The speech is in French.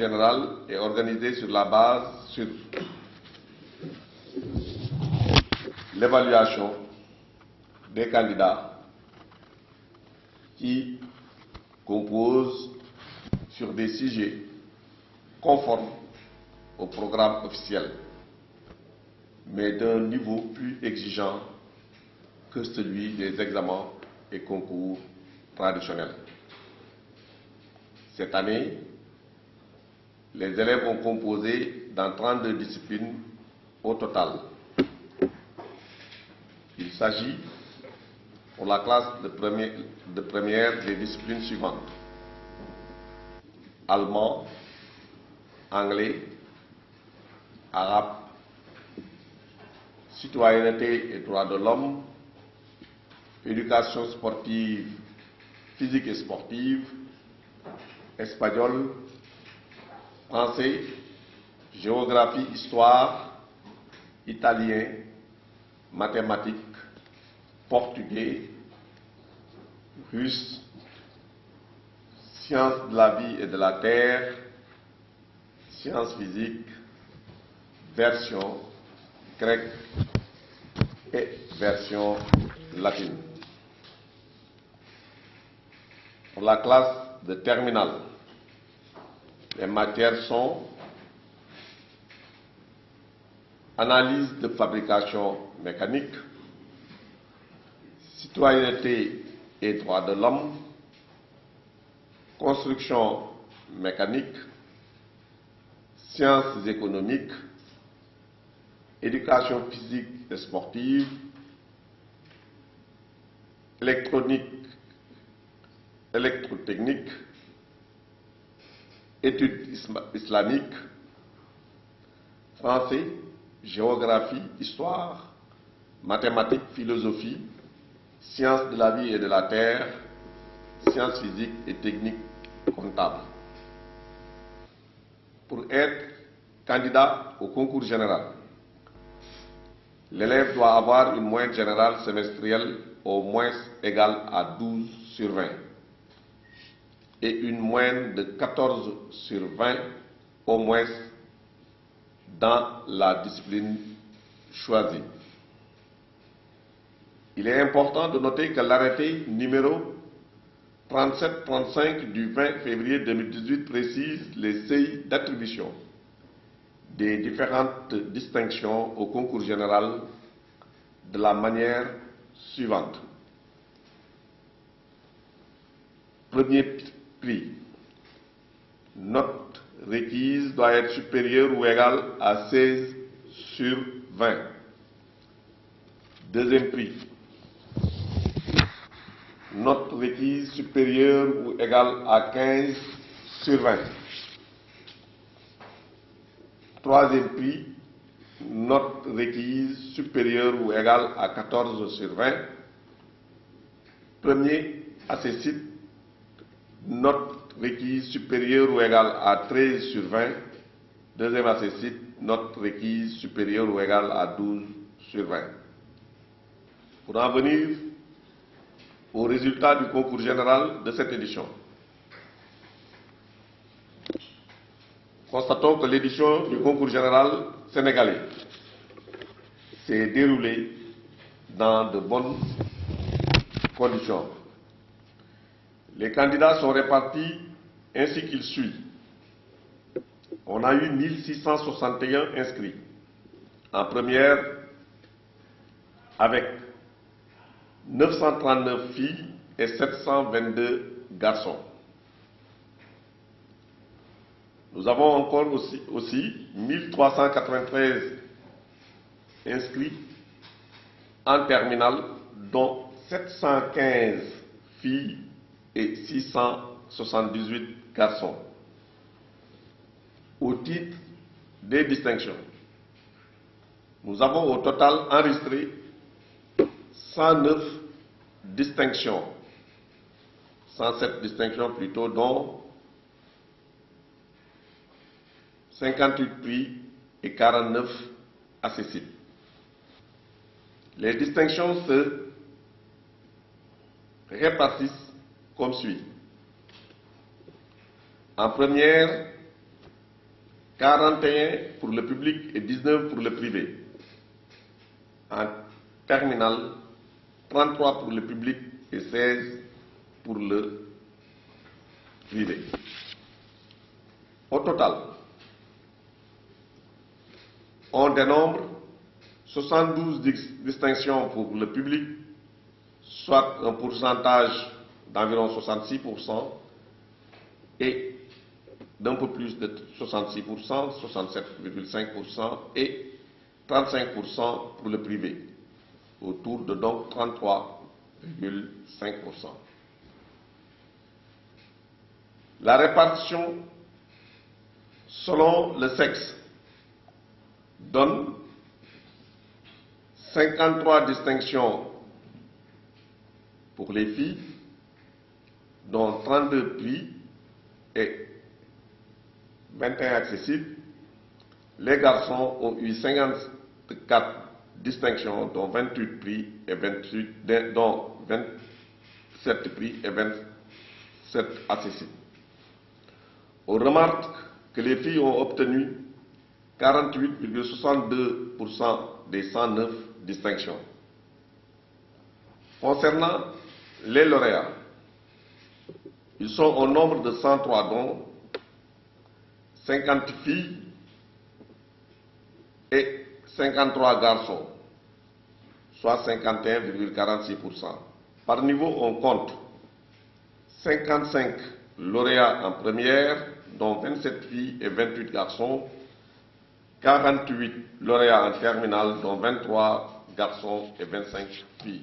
général est organisé sur la base sur l'évaluation des candidats qui composent sur des sujets conformes au programme officiel, mais d'un niveau plus exigeant que celui des examens et concours traditionnels. Cette année, les élèves ont composé dans 32 disciplines au total. Il s'agit pour la classe de première des disciplines suivantes: allemand, anglais, arabe, citoyenneté et droits de l'homme, éducation sportive, physique et sportive, espagnol, français, géographie, histoire, italien, mathématiques, portugais, russe, sciences de la vie et de la terre, sciences physiques, version grecque et version latine. Pour la classe de terminale, les matières sont analyse de fabrication mécanique, citoyenneté et droits de l'homme, construction mécanique, sciences économiques, éducation physique et sportive, électronique, électrotechnique, études islamiques, français, géographie, histoire, mathématiques, philosophie, sciences de la vie et de la terre, sciences physiques et techniques comptables. Pour être candidat au concours général, l'élève doit avoir une moyenne générale semestrielle au moins égale à 12 sur 20 et une moyenne de 14 sur 20 au moins dans la discipline choisie. Il est important de noter que l'arrêté numéro 3735 du 20 février 2018 précise les seuils d'attribution des différentes distinctions au concours général de la manière suivante. Premier prix. Note requise doit être supérieure ou égale à 16 sur 20. Deuxième prix. Note requise supérieure ou égale à 15 sur 20. Troisième prix. Note requise supérieure ou égale à 14 sur 20. Premier accessit. Note requise supérieure ou égale à 13 sur 20. Deuxième accessit. Note requise supérieure ou égale à 12 sur 20. Pour en venir aux résultats du concours général de cette édition, constatons que l'édition du concours général sénégalais s'est déroulée dans de bonnes conditions. Les candidats sont répartis ainsi qu'il suit. On a eu 1661 inscrits en première avec 939 filles et 722 garçons. Nous avons encore aussi 1393 inscrits en terminale, dont 715 filles et 678 garçons. Au titre des distinctions, nous avons au total enregistré 109 distinctions, 107 distinctions plutôt, dont 58 prix et 49 accessibles. Les distinctions se répartissent comme suit. En première, 41 pour le public et 19 pour le privé. En terminale, 33 pour le public et 16 pour le privé. Au total, on dénombre 72 distinctions pour le public, soit un pourcentage d'environ 66%, et d'un peu plus de 66%, 67,5% et 35% pour le privé, autour de donc 33,5%. La répartition selon le sexe donne 53 distinctions pour les filles, dont 32 prix et 21 accessibles. Les garçons ont eu 54 distinctions, dont 28 prix et 27 prix et 27 accessibles. On remarque que les filles ont obtenu 48,62% des 109 distinctions. Concernant les lauréats, ils sont au nombre de 103, dont 50 filles et 53 garçons, soit 51,46%. Par niveau, on compte 55 lauréats en première, dont 27 filles et 28 garçons, 48 lauréats en terminale, dont 23 garçons et 25 filles.